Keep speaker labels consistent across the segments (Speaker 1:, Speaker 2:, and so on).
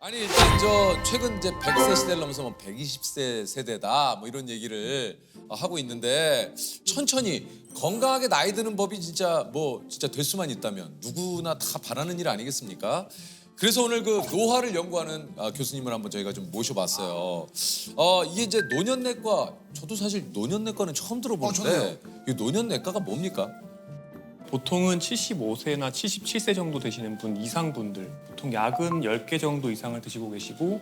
Speaker 1: 아니 일단 저 최근 이제 100세 시대를 넘어서 뭐 120세 세대다 뭐 이런 얘기를 하고 있는데 천천히 건강하게 나이 드는 법이 진짜 될 수만 있다면 누구나 다 바라는 일 아니겠습니까? 그래서 오늘 그 노화를 연구하는 교수님을 한번 저희가 좀 모셔봤어요. 이게 이제 노년내과, 저도 사실 노년내과는 처음 들어보는데 이 노년내과가 뭡니까?
Speaker 2: 보통은 75세나 77세 정도 되시는 분 이상 분들, 보통 약은 10개 정도 이상을 드시고 계시고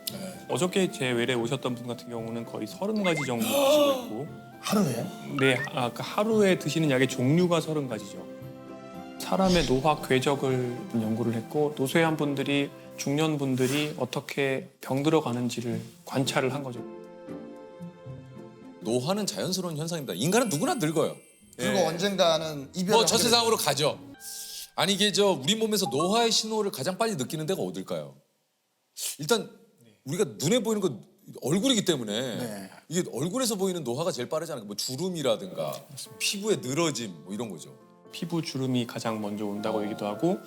Speaker 2: 어저께 제 외래 오셨던 분 같은 경우는 거의 30가지 정도 드시고 있고
Speaker 3: 하루에?
Speaker 2: 네, 그 하루에 드시는 약의 종류가 30가지죠. 사람의 노화 궤적을 연구를 했고 노쇠한 분들이, 중년 분들이 어떻게 병들어 가는지를 관찰을 한 거죠.
Speaker 1: 노화는 자연스러운 현상입니다. 인간은 누구나 늙어요.
Speaker 3: 그리고
Speaker 1: 예.
Speaker 3: 언젠가는 이별을
Speaker 1: 저
Speaker 3: 하게
Speaker 1: 세상으로 가죠. 아니 이게 우리 몸에서 노화의 신호를 가장 빨리 느끼는 데가 어딜까요? 일단 우리가 눈에 보이는 건 얼굴이기 때문에
Speaker 3: 네.
Speaker 1: 이게 얼굴에서 보이는 노화가 제일 빠르잖아요. 뭐 주름이라든가 피부의 늘어짐 뭐 이런 거죠.
Speaker 2: 피부 주름이 가장 먼저 온다고 얘기도 하고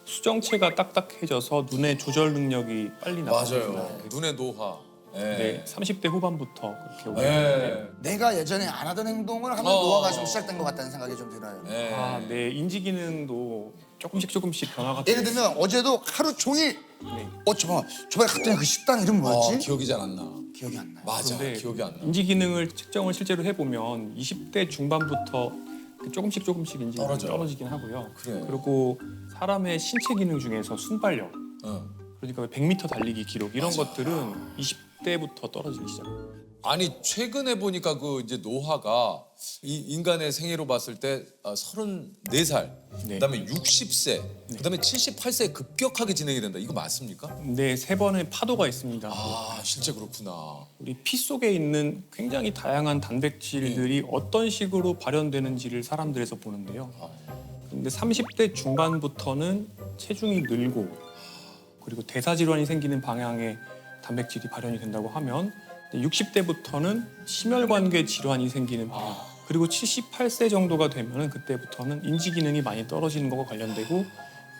Speaker 2: 수정체가 딱딱해져서 눈의 조절 능력이 빨리 나아집니다.
Speaker 1: 눈의 노화. 예.
Speaker 2: 네, 30대 후반부터 그렇게 오게
Speaker 1: 예.
Speaker 2: 되는데
Speaker 3: 내가 예전에 안 하던 행동을 하면 노화가 좀 시작된 것 같다는 생각이 좀 들어요.
Speaker 1: 예.
Speaker 2: 네, 인지 기능도 조금씩 변화가
Speaker 3: 예를 들면 어제도 하루 종일
Speaker 2: 네.
Speaker 3: 저번에 갔더니 그 식당 이름 뭐였지?
Speaker 1: 기억이 잘 안 나.
Speaker 3: 기억이 안 나요.
Speaker 1: 맞아.
Speaker 2: 근데
Speaker 1: 기억이 안 나.
Speaker 2: 인지 기능을 측정을 실제로 해보면 20대 중반부터 조금씩 인지 기능이 떨어지긴 하고요.
Speaker 1: 그래.
Speaker 2: 그리고 사람의 신체 기능 중에서 순발력, 그러니까 100m 달리기 기록 이런 것들은 20대부터 떨어지기 시작해요.
Speaker 1: 아니 최근에 보니까 그 이제 노화가 이 인간의 생애로 봤을 때 34살,
Speaker 2: 네.
Speaker 1: 그다음에 60세, 그다음에 78세에 급격하게 진행이 된다. 이거 맞습니까?
Speaker 2: 네, 3번의 파도가 있습니다.
Speaker 1: 아 실제 그렇구나.
Speaker 2: 우리 피 속에 있는 굉장히 다양한 단백질들이 어떤 식으로 발현되는지를 사람들에서 보는데요. 근데 30대 중반부터는 체중이 늘고 그리고 대사 질환이 생기는 방향의 단백질이 발현이 된다고 하면 60대부터는 심혈관계 질환이 생기는 방향, 그리고 78세 정도가 되면은 그때부터는 인지 기능이 많이 떨어지는 것과 관련되고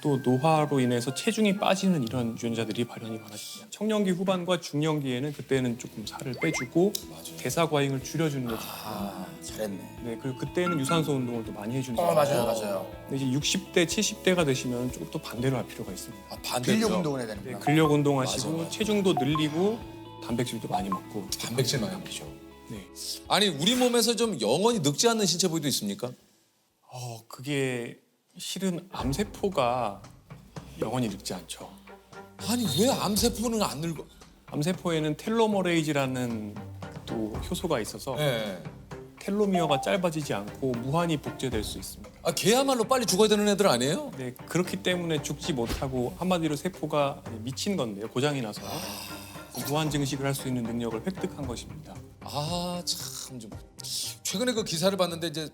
Speaker 2: 또 노화로 인해서 체중이 빠지는 이런 유전자들이 발현이 많아집니다. 청년기 후반과 중년기에는 그때는 조금 살을 빼주고 대사 과잉을 줄여주는 게 좋고요.
Speaker 3: 잘했네.
Speaker 2: 네, 그리고 그때는 유산소 운동을 또 많이 해주는 게
Speaker 3: 맞아요.
Speaker 2: 근데 이제 60대, 70대가 되시면 조금 또 반대로 할 필요가 있습니다.
Speaker 1: 반대로.
Speaker 3: 근력 운동을 해야
Speaker 2: 네,
Speaker 3: 되는구나.
Speaker 2: 근력 운동하시고
Speaker 1: 맞아.
Speaker 2: 체중도 늘리고 단백질도 많이 먹고.
Speaker 1: 단백질 많이 먹죠.
Speaker 2: 네.
Speaker 1: 아니 우리 몸에서 좀 영원히 늙지 않는 신체 부위도 있습니까?
Speaker 2: 그게 실은 암세포가 영원히 늙지 않죠.
Speaker 1: 아니 왜 암세포는 안 늙어?
Speaker 2: 암세포에는 텔로머레이즈라는 또 효소가 있어서
Speaker 1: 예.
Speaker 2: 텔로미어가 짧아지지 않고 무한히 복제될 수 있습니다.
Speaker 1: 걔야말로 빨리 죽어야 되는 애들 아니에요?
Speaker 2: 네, 그렇기 때문에 죽지 못하고 한마디로 세포가 미친 건데요. 고장이 나서 무한 증식을 할 수 있는 능력을 획득한 것입니다.
Speaker 1: 참 좀 최근에 그 기사를 봤는데 이제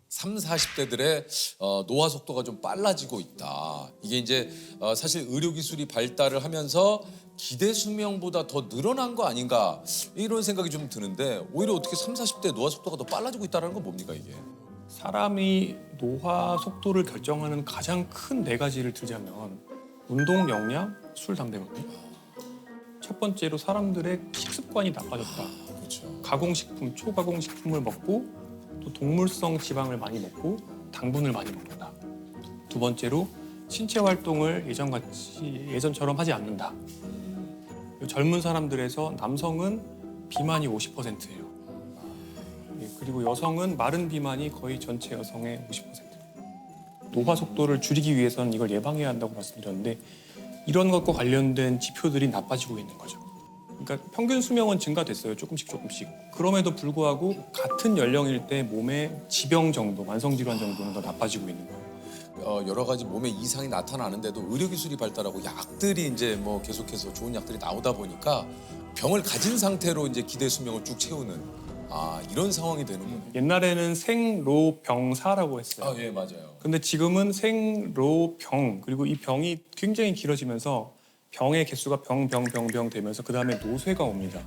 Speaker 1: 30, 40대들의 노화 속도가 좀 빨라지고 있다. 이게 이제 사실 의료 기술이 발달을 하면서 기대 수명보다 더 늘어난 거 아닌가 이런 생각이 좀 드는데 오히려 어떻게 30, 40대 노화 속도가 더 빨라지고 있다는 건 뭡니까 이게?
Speaker 2: 사람이 노화 속도를 결정하는 가장 큰 4가지를 들자면 운동, 영양, 술, 담배거든요. 첫 번째로 사람들의 식습관이 나빠졌다.
Speaker 1: 그렇죠.
Speaker 2: 가공식품, 초가공식품을 먹고 또 동물성 지방을 많이 먹고 당분을 많이 먹는다. 두 번째로 신체 활동을 예전처럼 하지 않는다. 젊은 사람들에서 남성은 비만이 50%예요. 그리고 여성은 마른 비만이 거의 전체 여성의 50%예요. 노화 속도를 줄이기 위해서는 이걸 예방해야 한다고 말씀드렸는데 이런 것과 관련된 지표들이 나빠지고 있는 거죠. 그러니까 평균 수명은 증가됐어요. 조금씩. 그럼에도 불구하고 같은 연령일 때 몸의 지병 정도, 만성 질환 정도는 더 나빠지고 있는 거예요.
Speaker 1: 여러 가지 몸에 이상이 나타나는데도 의료 기술이 발달하고 약들이 이제 뭐 계속해서 좋은 약들이 나오다 보니까 병을 가진 상태로 이제 기대 수명을 쭉 채우는 이런 상황이 되는군요.
Speaker 2: 옛날에는 생로병사라고 했어요.
Speaker 1: 예 맞아요.
Speaker 2: 근데 지금은 생로병, 그리고 이 병이 굉장히 길어지면서 병의 개수가 병 되면서 그 다음에 노쇠가 옵니다.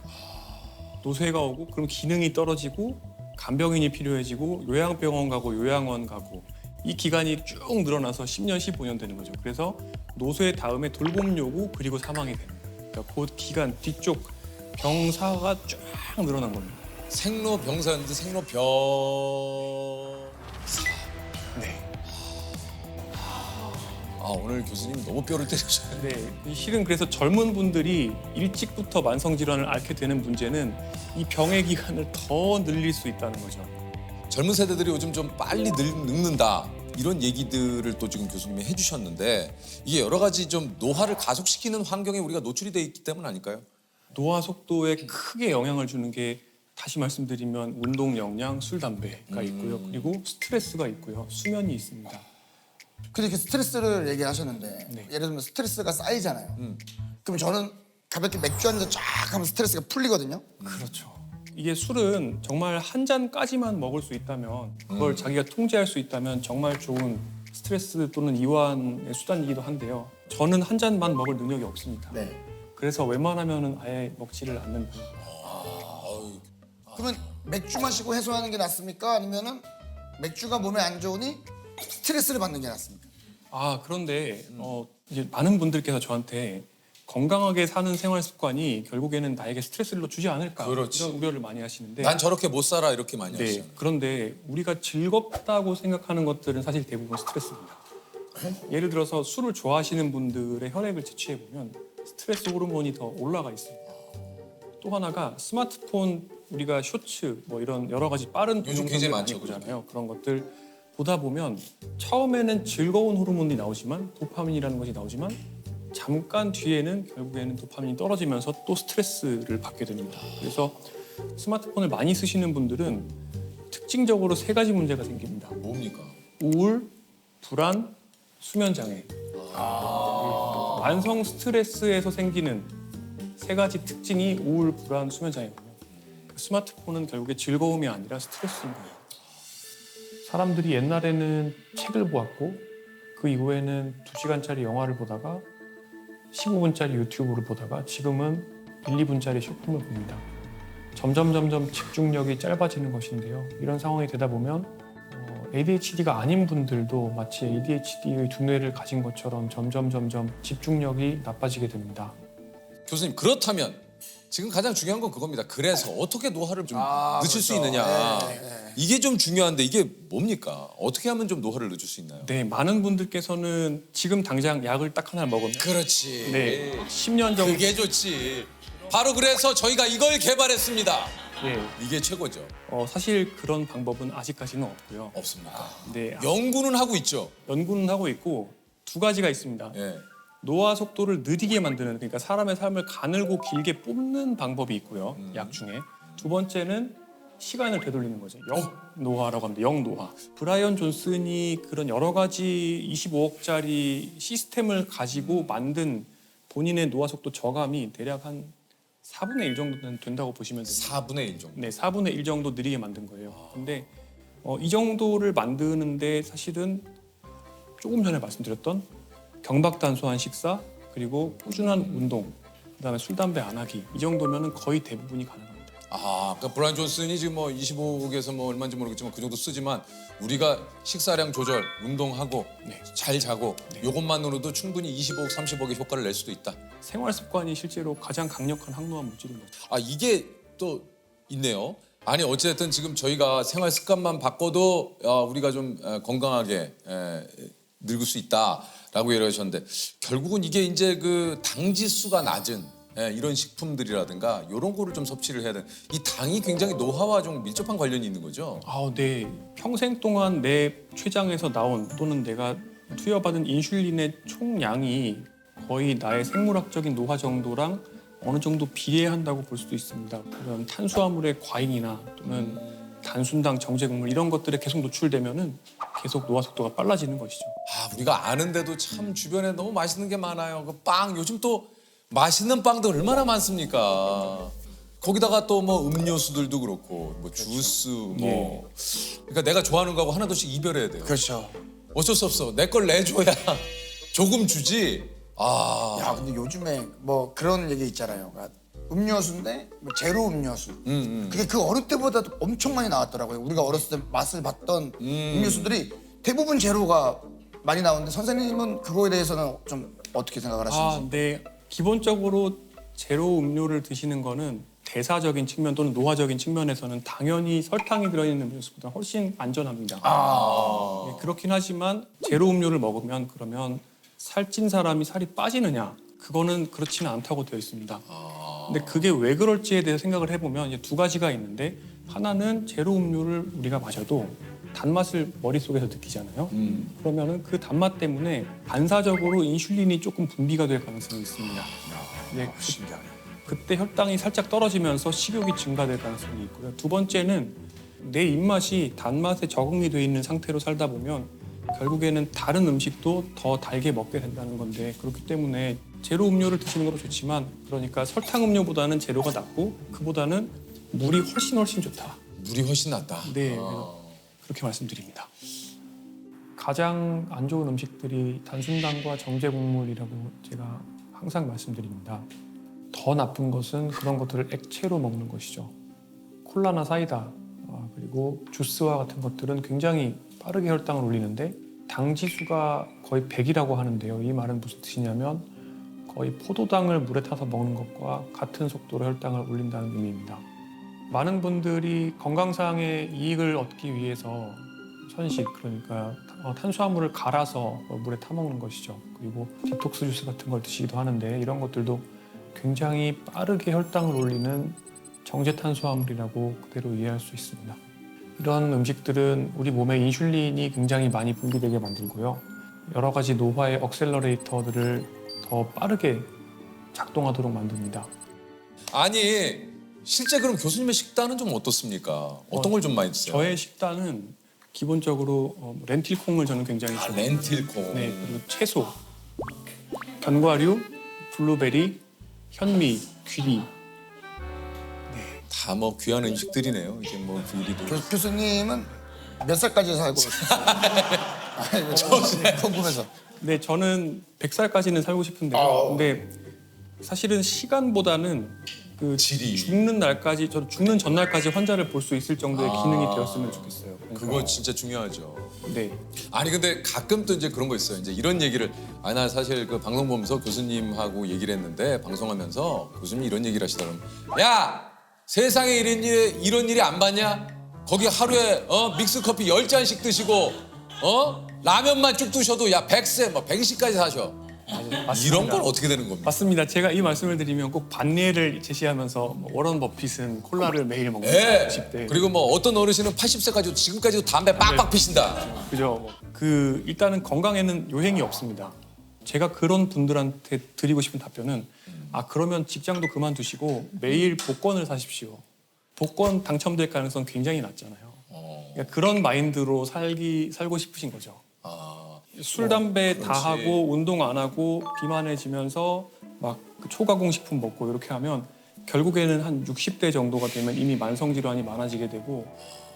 Speaker 2: 노쇠가 오고 그럼 기능이 떨어지고 간병인이 필요해지고 요양병원 가고 요양원 가고 이 기간이 쭉 늘어나서 10년, 15년 되는 거죠. 그래서 노쇠 다음에 돌봄 요구 그리고 사망이 됩니다. 그러니까 그 기간 뒤쪽 병사가 쫙 늘어난 겁니다.
Speaker 1: 생로병사였는데 생로병.
Speaker 2: 네.
Speaker 1: 아 오늘 교수님 너무 뼈를 때리셔요.
Speaker 2: 네, 실은 그래서 젊은 분들이 일찍부터 만성 질환을 앓게 되는 문제는 이 병의 기간을 더 늘릴 수 있다는 거죠.
Speaker 1: 젊은 세대들이 요즘 좀 빨리 늙는다 이런 얘기들을 또 지금 교수님이 해주셨는데 이게 여러 가지 좀 노화를 가속시키는 환경에 우리가 노출이 돼 있기 때문 아닐까요?
Speaker 2: 노화 속도에 크게 영향을 주는 게 다시 말씀드리면 운동 역량, 술, 담배가 있고요. 그리고 스트레스가 있고요. 수면이 있습니다.
Speaker 3: 근데 이렇게 스트레스를 얘기하셨는데
Speaker 2: 네.
Speaker 3: 예를 들면 스트레스가 쌓이잖아요. 그럼 저는 가볍게 맥주 한 잔 쫙 하면 스트레스가 풀리거든요.
Speaker 2: 그렇죠. 이게 술은 정말 한 잔까지만 먹을 수 있다면 그걸 자기가 통제할 수 있다면 정말 좋은 스트레스 또는 이완의 수단이기도 한데요. 저는 한 잔만 먹을 능력이 없습니다.
Speaker 3: 네.
Speaker 2: 그래서 웬만하면은 아예 먹지를 않는 편입니다.
Speaker 3: 그러면 맥주 마시고 해소하는 게 낫습니까? 아니면은 맥주가 몸에 안 좋으니 스트레스를 받는 게 낫습니까?
Speaker 2: 아 그런데 이제 많은 분들께서 저한테 건강하게 사는 생활 습관이 결국에는 나에게 스트레스를 주지 않을까
Speaker 1: 그렇지.
Speaker 2: 이런 우려를 많이 하시는데
Speaker 1: 난 저렇게 못 살아 이렇게 많이
Speaker 2: 네,
Speaker 1: 하시잖아요.
Speaker 2: 그런데 우리가 즐겁다고 생각하는 것들은 사실 대부분 스트레스입니다. 예를 들어서 술을 좋아하시는 분들의 혈액을 채취해 보면 스트레스 호르몬이 더 올라가 있습니다. 또 하나가 스마트폰 우리가 쇼츠 뭐 이런 여러 가지 빠른
Speaker 1: 요즘
Speaker 2: 동영상들
Speaker 1: 굉장히
Speaker 2: 많이
Speaker 1: 많죠,
Speaker 2: 보잖아요. 그런 것들 보다 보면 처음에는 즐거운 호르몬이 나오지만 도파민이라는 것이 나오지만 잠깐 뒤에는 결국에는 도파민이 떨어지면서 또 스트레스를 받게 됩니다. 그래서 스마트폰을 많이 쓰시는 분들은 특징적으로 세 가지 문제가 생깁니다.
Speaker 1: 뭡니까?
Speaker 2: 우울, 불안, 수면 장애. 만성 스트레스에서 생기는 세 가지 특징이 우울, 불안, 수면 장애거든요. 스마트폰은 결국에 즐거움이 아니라 스트레스인 거예요. 사람들이 옛날에는 책을 보았고 그 이후에는 2시간짜리 영화를 보다가 15분짜리 유튜브를 보다가 지금은 1, 2분짜리 쇼폼을 봅니다. 점점 집중력이 짧아지는 것인데요. 이런 상황이 되다 보면 ADHD가 아닌 분들도 마치 ADHD의 두뇌를 가진 것처럼 점점 집중력이 나빠지게 됩니다.
Speaker 1: 교수님 그렇다면 지금 가장 중요한 건 그겁니다. 그래서 어떻게 노화를 좀 늦출 수
Speaker 3: 그렇죠.
Speaker 1: 있느냐.
Speaker 3: 네.
Speaker 1: 이게 좀 중요한데 이게 뭡니까? 어떻게 하면 좀 노화를 늦출 수 있나요?
Speaker 2: 네, 많은 분들께서는 지금 당장 약을 딱 하나 먹으면
Speaker 1: 그렇지.
Speaker 2: 네, 10년 정도
Speaker 1: 그게 좋지. 바로 그래서 저희가 이걸 개발했습니다.
Speaker 2: 네,
Speaker 1: 이게 최고죠.
Speaker 2: 사실 그런 방법은 아직까지는 없고요.
Speaker 1: 없습니까?
Speaker 2: 네,
Speaker 1: 연구는 하고 있죠.
Speaker 2: 연구는 하고 있고 두 가지가 있습니다.
Speaker 1: 예.
Speaker 2: 노화 속도를 느리게 만드는 그러니까 사람의 삶을 가늘고 길게 뽑는 방법이 있고요. 약 중에 두 번째는 시간을 되돌리는 거죠. 영노화라고 합니다. 영노화. 브라이언 존슨이 그런 여러 가지 25억짜리 시스템을 가지고 만든 본인의 노화 속도 저감이 대략 한 4분의 1 정도는 된다고 보시면 됩니다.
Speaker 1: 4분의 1 정도.
Speaker 2: 네, 4분의 1 정도 느리게 만든 거예요. 근데 이 정도를 만드는데 사실은 조금 전에 말씀드렸던 경박단소한 식사 그리고 꾸준한 운동 그다음에 술 담배 안 하기 이 정도면은 거의 대부분이 가능합니다.
Speaker 1: 아, 그러니까 브라이언 존슨이 지금 뭐 25억에서 뭐 얼마인지 모르겠지만 그 정도 쓰지만 우리가 식사량 조절, 운동하고
Speaker 2: 네.
Speaker 1: 잘 자고 요것만으로도 충분히 25억, 30억의 효과를 낼 수도 있다.
Speaker 2: 생활 습관이 실제로 가장 강력한 항노화 물질인 거죠.
Speaker 1: 아, 이게 또 있네요. 아니 어쨌든 지금 저희가 생활 습관만 바꿔도 우리가 좀 건강하게 늙을 수 있다라고 얘기하셨는데 결국은 이게 이제 그 당 지수가 낮은 이런 식품들이라든가 이런 거를 좀 섭취를 해야 돼. 이 당이 굉장히 노화와 좀 밀접한 관련이 있는 거죠.
Speaker 2: 네. 평생 동안 내 췌장에서 나온 또는 내가 투여받은 인슐린의 총량이 거의 나의 생물학적인 노화 정도랑 어느 정도 비례한다고 볼 수도 있습니다. 그런 탄수화물의 과잉이나 또는 단순당, 정제국물 이런 것들에 계속 노출되면은 계속 노화 속도가 빨라지는 것이죠.
Speaker 1: 아, 우리가 아는데도 참 주변에 너무 맛있는 게 많아요. 그 빵 요즘 또 맛있는 빵도 얼마나 많습니까? 거기다가 또 뭐 음료수들도 그렇고 뭐 주스 뭐 그러니까 내가 좋아하는 거하고 하나둘씩 이별해야 돼요.
Speaker 3: 그렇죠.
Speaker 1: 어쩔 수 없어. 내 걸 내줘야 조금 주지.
Speaker 3: 야, 근데 요즘에 뭐 그런 얘기 있잖아요. 그러니까 음료수인데 뭐 제로 음료수. 그게 그 어릴 때보다도 엄청 많이 나왔더라고요. 우리가 어렸을 때 맛을 봤던 음료수들이 대부분 제로가 많이 나오는데 선생님은 그거에 대해서는 좀 어떻게 생각을 하시는지?
Speaker 2: 네. 기본적으로 제로 음료를 드시는 거는 대사적인 측면 또는 노화적인 측면에서는 당연히 설탕이 들어있는 음료수보다 훨씬 안전합니다. 예, 그렇긴 하지만 제로 음료를 먹으면 그러면 살찐 사람이 살이 빠지느냐? 그거는 그렇지는 않다고 되어 있습니다. 근데 그게 왜 그럴지에 대해서 생각을 해보면 이제 두 가지가 있는데 하나는 제로 음료를 우리가 마셔도 단맛을 머릿속에서 느끼잖아요. 그러면은 그 단맛 때문에 반사적으로 인슐린이 조금 분비가 될 가능성이 있습니다. 네,
Speaker 1: 신기하네.
Speaker 2: 그때 혈당이 살짝 떨어지면서 식욕이 증가될 가능성이 있고요. 두 번째는 내 입맛이 단맛에 적응이 돼 있는 상태로 살다 보면 결국에는 다른 음식도 더 달게 먹게 된다는 건데 그렇기 때문에 제로 음료를 드시는 것도 좋지만 그러니까 설탕 음료보다는 제로가 낫고 그보다는 물이 훨씬 좋다.
Speaker 1: 물이 훨씬 낫다.
Speaker 2: 네, 그렇게 말씀드립니다. 가장 안 좋은 음식들이 단순당과 정제 곡물이라고 제가 항상 말씀드립니다. 더 나쁜 것은 그런 것들을 액체로 먹는 것이죠. 콜라나 사이다 그리고 주스와 같은 것들은 굉장히 빠르게 혈당을 올리는데 당 지수가 거의 100이라고 하는데요. 이 말은 무슨 뜻이냐면 거의 포도당을 물에 타서 먹는 것과 같은 속도로 혈당을 올린다는 의미입니다. 많은 분들이 건강상의 이익을 얻기 위해서 선식 그러니까 탄수화물을 갈아서 물에 타 먹는 것이죠. 그리고 디톡스 주스 같은 걸 드시기도 하는데 이런 것들도 굉장히 빠르게 혈당을 올리는 정제 탄수화물이라고 그대로 이해할 수 있습니다. 이런 음식들은 우리 몸에 인슐린이 굉장히 많이 분비되게 만들고요. 여러 가지 노화의 억셀러레이터들을 더 빠르게 작동하도록 만듭니다.
Speaker 1: 아니 실제 그럼 교수님의 식단은 좀 어떻습니까? 어떤 걸 좀 많이 드세요?
Speaker 2: 저의 식단은 기본적으로 렌틸콩을 저는 굉장히 좋아해요.
Speaker 1: 렌틸콩.
Speaker 2: 네, 그리고 채소, 견과류, 블루베리, 현미, 귀리.
Speaker 1: 다 뭐 귀한 음식들이네요. 이게 뭐 귀리도.
Speaker 3: 교수님은 몇 살까지 살고 궁금해서.
Speaker 2: 네, 저는 100살까지는 살고 싶은데요. 근데 사실은 시간보다는 그
Speaker 1: 질이.
Speaker 2: 죽는 날까지, 저 죽는 전날까지 환자를 볼 수 있을 정도의 기능이 되었으면 좋겠어요. 그러니까,
Speaker 1: 그거 진짜 중요하죠.
Speaker 2: 네.
Speaker 1: 아니 근데 가끔 또 이제 그런 거 있어요. 이제 이런 얘기를 나 사실 그 방송 보면서 교수님하고 얘기를 했는데 방송하면서 교수님이 이런 얘기를 하시더라고요. 야 세상에 이런 일이 안 봤냐? 거기 하루에 믹스 커피 10잔씩 드시고 라면만 쭉 드셔도 야 100세 뭐 120까지 사셔.
Speaker 2: 맞습니다.
Speaker 1: 이런 건 어떻게 되는 겁니까?
Speaker 2: 맞습니다. 제가 이 말씀을 드리면 꼭 반례를 제시하면서 뭐 워런 버핏은 콜라를 매일 먹는
Speaker 1: 네.
Speaker 2: 90대.
Speaker 1: 그리고 뭐 어떤 어르신은 80세까지도 지금까지도 담배 빡빡 피신다.
Speaker 2: 그죠. 그 일단은 건강에는 요행이 없습니다. 제가 그런 분들한테 드리고 싶은 답변은 그러면 직장도 그만두시고 매일 복권을 사십시오. 복권 당첨될 가능성 굉장히 낮잖아요. 그러니까 그런 마인드로 살고 싶으신 거죠. 술, 담배 다 하고 운동 안 하고 비만해지면서 막 초가공 식품 먹고 이렇게 하면 결국에는 한 60대 정도가 되면 이미 만성 질환이 많아지게 되고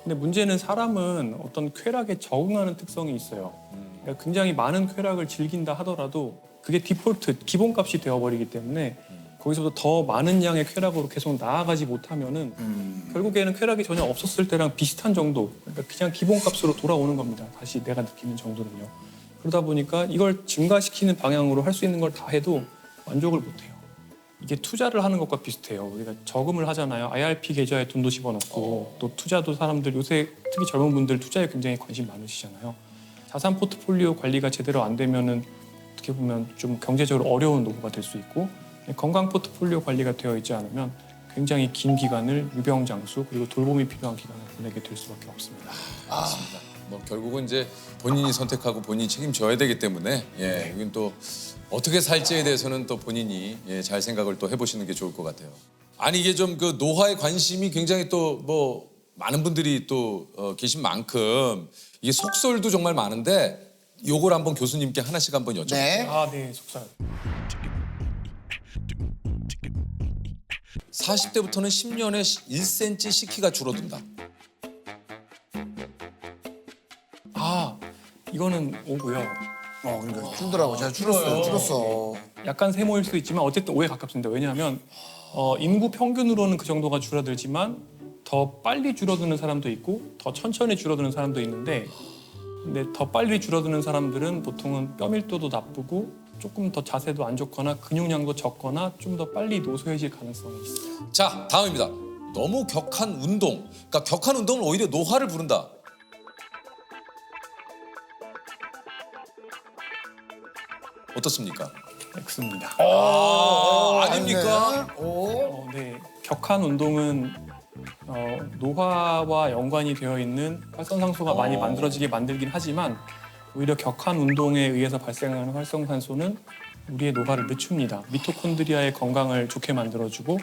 Speaker 2: 근데 문제는 사람은 어떤 쾌락에 적응하는 특성이 있어요. 그러니까 굉장히 많은 쾌락을 즐긴다 하더라도 그게 디폴트, 기본값이 되어버리기 때문에 거기서부터 더 많은 양의 쾌락으로 계속 나아가지 못하면은 결국에는 쾌락이 전혀 없었을 때랑 비슷한 정도, 그러니까 그냥 기본값으로 돌아오는 겁니다. 다시 내가 느끼는 정도는요. 그러다 보니까 이걸 증가시키는 방향으로 할 수 있는 걸 다 해도 만족을 못해요. 이게 투자를 하는 것과 비슷해요. 우리가 저금을 하잖아요. IRP 계좌에 돈도 집어넣고 또 투자도 사람들 요새 특히 젊은 분들 투자에 굉장히 관심 많으시잖아요. 자산 포트폴리오 관리가 제대로 안 되면은 어떻게 보면 좀 경제적으로 어려운 노후가 될 수 있고 건강 포트폴리오 관리가 되어 있지 않으면 굉장히 긴 기간을 유병장수 그리고 돌봄이 필요한 기간을 보내게 될 수밖에 없습니다.
Speaker 1: 맞습니다. 뭐 결국은 이제 본인이 선택하고 본인이 책임져야 되기 때문에 여긴 또 어떻게 살지에 대해서는 또 본인이 잘 생각을 또 해보시는 게 좋을 것 같아요. 아니 이게 좀 그 노화에 관심이 굉장히 또 뭐 많은 분들이 또 계신 만큼 이게 속설도 정말 많은데 요걸 한번 교수님께 하나씩 한번 여쭤볼게요.
Speaker 3: 네.
Speaker 2: 네, 속살.
Speaker 1: 40대부터는 10년에 1cm씩 키가 줄어든다.
Speaker 2: 이거는 오고요.
Speaker 3: 그러니까 줄더라고. 제가 줄었어.
Speaker 2: 약간 세모일 수도 있지만 어쨌든 5에 가깝습니다. 왜냐하면 인구 평균으로는 그 정도가 줄어들지만 더 빨리 줄어드는 사람도 있고 더 천천히 줄어드는 사람도 있는데 근데 더 빨리 줄어드는 사람들은 보통은 뼈 밀도도 나쁘고 조금 더 자세도 안 좋거나 근육량도 적거나 좀 더 빨리 노쇠해질 가능성이 있어요.
Speaker 1: 자, 다음입니다. 너무 격한 운동. 그러니까 격한 운동은 오히려 노화를 부른다. 어떻습니까?
Speaker 2: X입니다.
Speaker 1: 아닙니까?
Speaker 2: 네, 격한 운동은 노화와 연관이 되어 있는 활성산소가 많이 만들어지게 만들긴 하지만 오히려 격한 운동에 의해서 발생하는 활성산소는 우리의 노화를 늦춥니다. 미토콘드리아의 건강을 좋게 만들어주고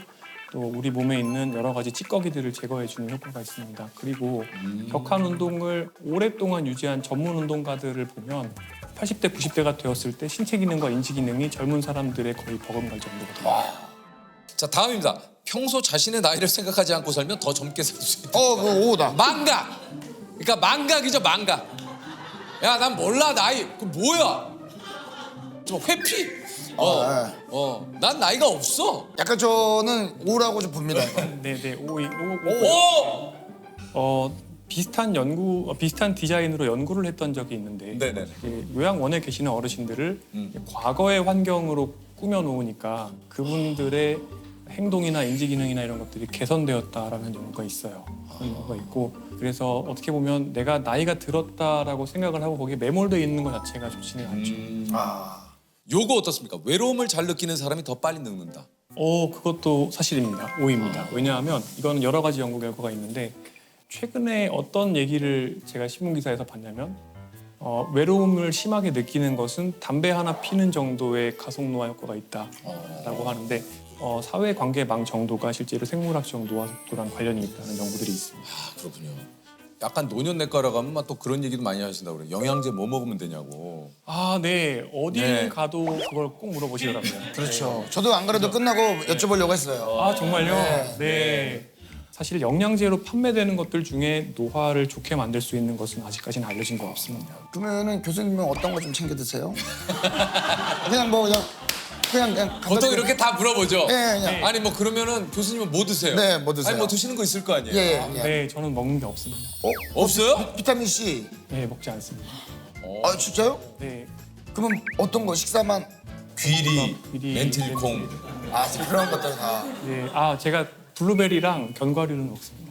Speaker 2: 또 우리 몸에 있는 여러 가지 찌꺼기들을 제거해주는 효과가 있습니다. 그리고 격한 운동을 오랫동안 유지한 전문 운동가들을 보면 80대, 90대가 되었을 때 신체 기능과 인지 기능이 젊은 사람들의 거의 버금갈 정도가 됩니다.
Speaker 1: 자, 다음입니다. 평소 자신의 나이를 생각하지 않고 살면 더 젊게 살 수 있다.
Speaker 3: 그거 O다.
Speaker 1: 망각. 그러니까 망각이죠, 망각. 야, 난 몰라 나이. 그 뭐야? 좀 회피. 난 나이가 없어.
Speaker 3: 약간 저는 O라고 좀 봅니다. 이거.
Speaker 2: 네,
Speaker 1: 오!
Speaker 2: 비슷한 디자인으로 연구를 했던 적이 있는데
Speaker 1: 네네.
Speaker 2: 요양원에 계시는 어르신들을 과거의 환경으로 꾸며놓으니까 그분들의 행동이나 인지 기능이나 이런 것들이 개선되었다라는 연구가 있어요. 그런 연구가 있고 그래서 어떻게 보면 내가 나이가 들었다라고 생각을 하고 거기에 매몰되어 있는 것 자체가 좋지는 않죠.
Speaker 1: 요거 어떻습니까? 외로움을 잘 느끼는 사람이 더 빨리 늙는다.
Speaker 2: 그것도 사실입니다. O입니다. 왜냐하면 이건 여러 가지 연구 결과가 있는데 최근에 어떤 얘기를 제가 신문기사에서 봤냐면 외로움을 심하게 느끼는 것은 담배 하나 피는 정도의 가속노화 효과가 있다라고 하는데 사회관계망 정도가 실제로 생물학적 노화 속도랑 관련이 있다는 연구들이 있습니다.
Speaker 1: 그렇군요. 약간 노년내과라 가면 막 또 그런 얘기도 많이 하신다고 그래요. 영양제 뭐 먹으면 되냐고.
Speaker 2: 네. 어딜
Speaker 1: 네.
Speaker 2: 가도 그걸 꼭 물어보시더라고요.
Speaker 3: 그렇죠. 저도 안 그래도 끝나고 여쭤보려고 했어요.
Speaker 2: 정말요? 네. 사실 영양제로 판매되는 것들 중에 노화를 좋게 만들 수 있는 것은 아직까지는 알려진 거 없습니다.
Speaker 3: 그러면은 교수님은 어떤 거 좀 챙겨 드세요? 그냥 가볍게-
Speaker 1: 보통 이렇게 다 물어보죠.
Speaker 3: 그냥.
Speaker 1: 아니 뭐 그러면은 교수님은 뭐 드세요?
Speaker 3: 네, 뭐 드세요?
Speaker 1: 아니 뭐 드시는 거 있을 거 아니에요?
Speaker 3: 예.
Speaker 2: 네, 저는 먹는 게 없습니다.
Speaker 1: 없어요?
Speaker 3: 비타민 C.
Speaker 2: 네, 먹지 않습니다.
Speaker 3: 진짜요?
Speaker 2: 네,
Speaker 3: 그러면 어떤 거 식사만?
Speaker 1: 귀리,
Speaker 2: 귀리,
Speaker 1: 멘틸콩.
Speaker 3: 그런 것들 다.
Speaker 2: 네. 제가 블루베리랑 견과류는 먹습니다.